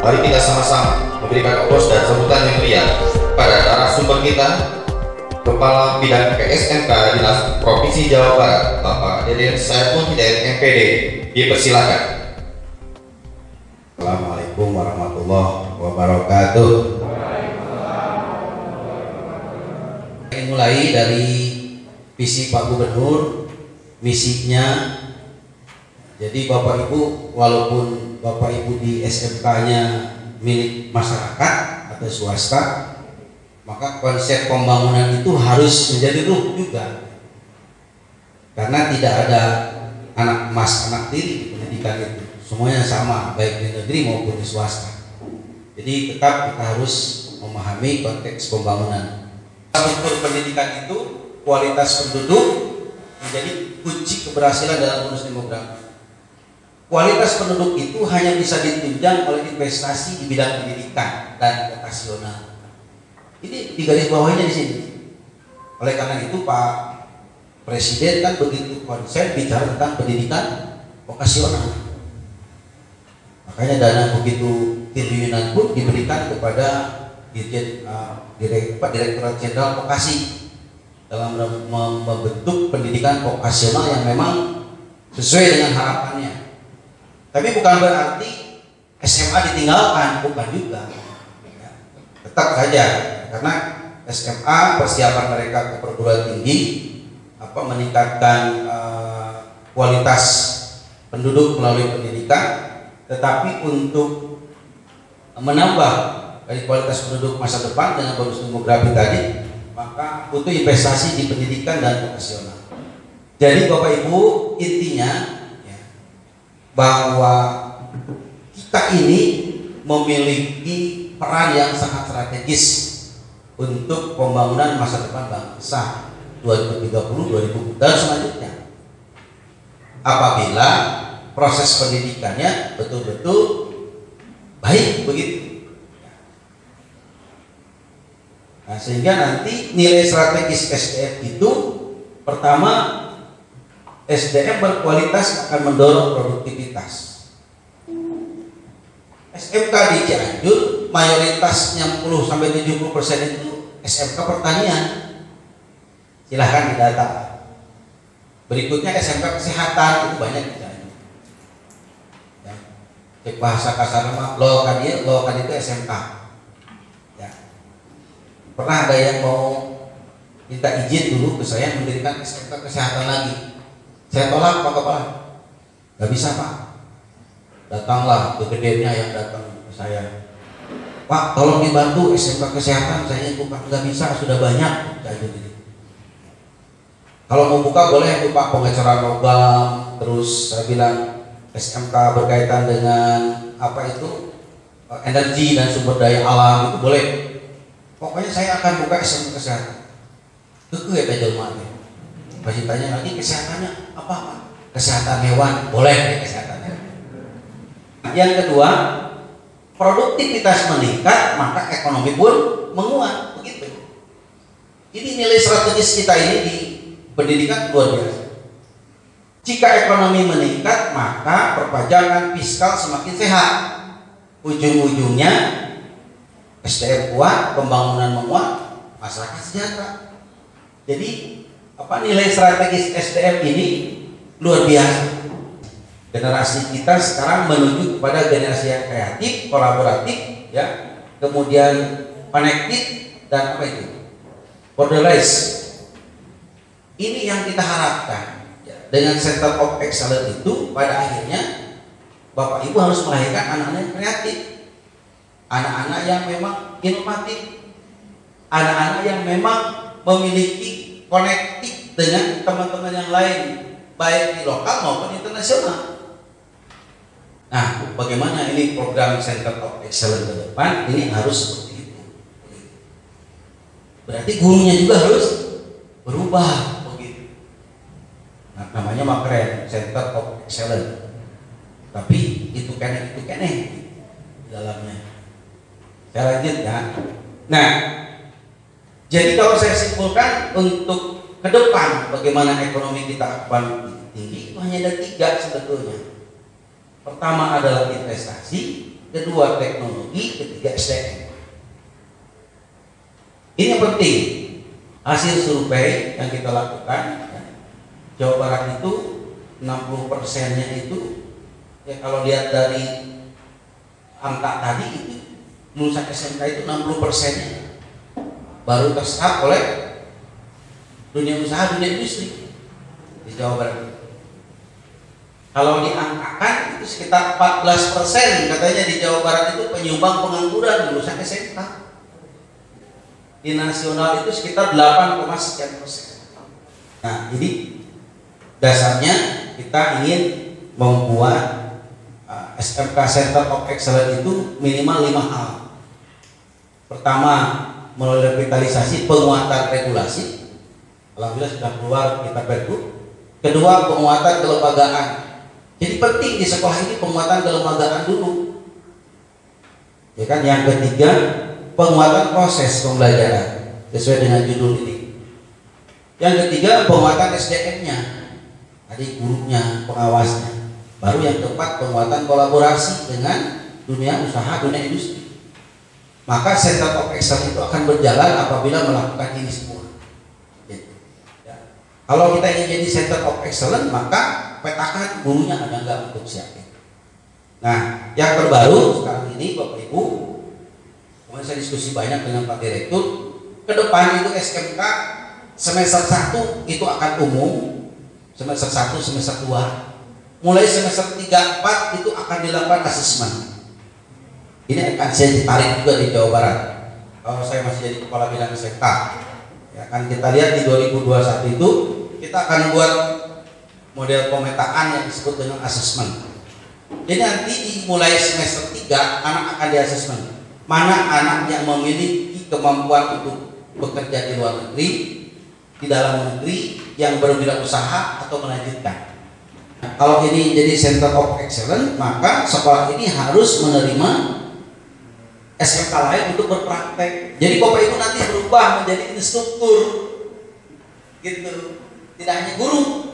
Mari kita sama-sama memberikan oplos dan sambutan yang meriah pada narasumber kita, Kepala Bidang PSMK Dinas Provinsi Jawa Barat, Bapak Deden Saiful Hidayat MPD. Dipersilakan. Assalamualaikum warahmatullahi wabarakatuh. Mulai dari visi Pak Gubernur, misinya. Jadi Bapak Ibu, walaupun Bapak Ibu di SMK-nya milik masyarakat atau swasta, maka konsep pembangunan itu harus menjadi ruh juga. Karena tidak ada anak emas, anak tiri di pendidikan itu. Semuanya sama, baik di negeri maupun di swasta. Jadi tetap kita harus memahami konteks pembangunan. Struktur pendidikan itu, kualitas penduduk menjadi kunci keberhasilan dalam bonus demografi. Kualitas penduduk itu hanya bisa ditunjang oleh investasi di bidang pendidikan dan vokasional. Ini di garis bawahnya di sini. Oleh karena itu Pak Presiden kan begitu konsen bicara tentang pendidikan vokasional. Makanya dana begitu triliunan pun diberikan kepada Direktorat Jenderal Vokasi dalam membentuk pendidikan vokasional yang memang sesuai dengan harapannya. Tapi bukan berarti SMA ditinggalkan, bukan juga. Tetap saja, karena SMA persiapan mereka ke perguruan tinggi, meningkatkan kualitas penduduk melalui pendidikan, tetapi untuk menambah dari kualitas penduduk masa depan dengan bonus demografi tadi, maka butuh investasi di pendidikan dan vokasional. Jadi Bapak Ibu, intinya bahwa kita ini memiliki peran yang sangat strategis untuk pembangunan masa depan bangsa 2030, 2000 dan selanjutnya. Apabila proses pendidikannya betul-betul baik begitu. Nah, sehingga nanti nilai strategis SDM itu pertama, SDM berkualitas akan mendorong produktivitas. SMK di Cianjur mayoritasnya 60-70% itu SMK pertanian. Silahkan didata. Berikutnya SMK kesehatan itu banyak di Cianjur. Ya. Bahasa kasar mah lokan itu SMK. Ya. Pernah ada yang mau minta izin dulu ke saya mendirikan SMK kesehatan lagi. Saya tolak Pak Kepala, nggak bisa Pak. Datanglah kegedeannya yang datang ke saya, Pak tolong dibantu SMK kesehatan saya buka. Nggak bisa, sudah banyak kayak gitu. Kalau mau buka boleh tuh Pak, pengecoran logam. Terus saya bilang SMK berkaitan dengan energi dan sumber daya alam itu boleh. Pokoknya saya akan buka SMK kesehatan. Itu ya jelma. Masih tanya lagi kesehatannya apa Pak? Kesehatan hewan, boleh kesehatan hewan. Yang kedua, produktivitas meningkat, maka ekonomi pun menguat, begitu. Ini nilai strategis kita ini di pendidikan luar biasa. Jika ekonomi meningkat, maka perpajakan fiskal semakin sehat. Ujung-ujungnya SDM kuat, pembangunan menguat, masyarakat sejahtera. Jadi nilai strategis SDM ini luar biasa. Generasi kita sekarang menuju kepada generasi yang kreatif, kolaboratif, ya, kemudian connected dan borderless. Ini yang kita harapkan. Ya. Dengan Center of Excellence itu pada akhirnya Bapak Ibu harus melahirkan anak-anak yang kreatif, anak-anak yang memang inovatif, anak-anak yang memang memiliki konektif dengan teman-teman yang lain, baik di lokal maupun internasional. Nah, bagaimana ini program Center of Excellence ke depan? Ini harus seperti itu. Berarti gurunya juga harus berubah begitu. Nah, namanya mah keren, Center of Excellence. Tapi itu kene di dalamnya. Saya lanjut ya. Nah, jadi kalau saya simpulkan untuk ke depan bagaimana ekonomi kita akan tinggi, itu hanya ada 3 sebetulnya. Pertama adalah investasi, kedua teknologi, ketiga SDM. Ini yang penting. Hasil survei yang kita lakukan, Jawa Barat itu 60%-nya itu, ya kalau lihat dari angka tadi itu lulusan SMK itu 60%-nya baru terserap oleh dunia usaha, dunia industri di Jawa Barat. Kalau diangkakan itu sekitar 14% katanya di Jawa Barat itu penyumbang pengangguran lulusan SMK. Di nasional itu sekitar 8,sekian%. Nah, jadi dasarnya kita ingin membuat SMK Center of Excellence itu minimal 5 hal. Pertama, melalui revitalisasi penguatan regulasi. Alhamdulillah sudah keluar kita Pergub. Kedua, penguatan kelembagaan. Jadi penting di sekolah ini penguatan kelembagaan dulu. Ya kan? Yang ketiga, penguatan proses pembelajaran sesuai dengan judul ini. Yang ketiga, penguatan SDM-nya. Tadi gurunya, pengawasnya. Baru yang keempat, penguatan kolaborasi dengan dunia usaha, dunia industri. Maka Center of Excellence itu akan berjalan apabila melakukan ini semua. Kalau kita ingin jadi Center of Excellence, maka petakan gurunya ada nggak untuk siapin. Nah, yang terbaru sekarang ini Bapak Ibu, kemarin saya diskusi banyak dengan Pak Direktur, ke depan itu SMK semester 1 itu akan umum, semester 1, semester 2, mulai semester 3, 4 itu akan dilakukan asesmen. Ini akan saya ditarik juga di Jawa Barat. Kalau saya masih jadi kepala bidang SMK, ya kan kita lihat di 2021 itu kita akan buat model pemetaan yang disebut dengan asesmen. Jadi nanti mulai semester 3 anak akan di asesmen. Mana anak yang memiliki kemampuan untuk bekerja di luar negeri, di dalam negeri, yang berwirausaha atau melanjutkan. Kalau ini jadi Center of Excellence, maka sekolah ini harus menerima SMK lain untuk berpraktek. Jadi Bapak Ibu nanti berubah menjadi instruktur, gitu. Tidak hanya guru,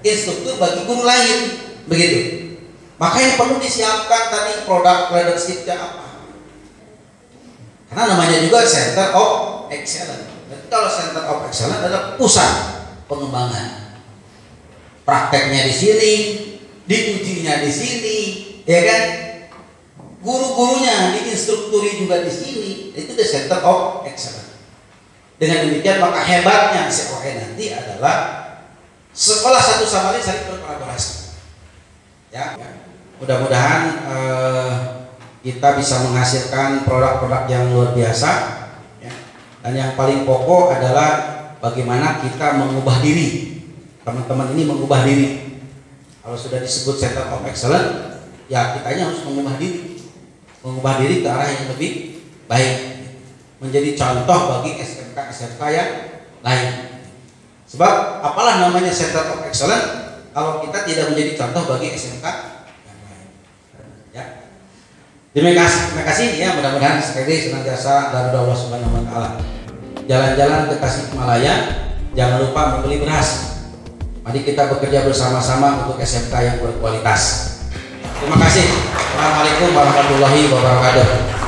instruktur bagi guru lain, begitu. Maka yang perlu disiapkan tadi produk leadership-nya apa? Karena namanya juga Center of Excellence. Jadi kalau Center of Excellence adalah pusat pengembangan. Prakteknya di sini, diujinya di sini, ya kan? Guru-gurunya diinstrukturi juga di sini. Itu the Center of Excellence. Dengan demikian maka hebatnya COE nanti adalah sekolah satu sama lain saling berkolaborasi. Ya, mudah-mudahan kita bisa menghasilkan produk-produk yang luar biasa. Ya. Dan yang paling pokok adalah bagaimana kita mengubah diri. Teman-teman ini mengubah diri. Kalau sudah disebut Center of Excellence, ya kitanya harus mengubah diri. Mengubah diri ke arah yang lebih baik. Menjadi contoh bagi SMK-SMK yang lain. Sebab apalah namanya Center of Excellence kalau kita tidak menjadi contoh bagi SMK yang lain. Ya. Terima kasih ya, mudah-mudahan sekali senantiasa dari Allah Subhanahu wa taala. Jalan-jalan ke Tasikmalaya, jangan lupa membeli beras. Mari kita bekerja bersama-sama untuk SMK yang berkualitas. Terima kasih. Assalamualaikum warahmatullahi wabarakatuh.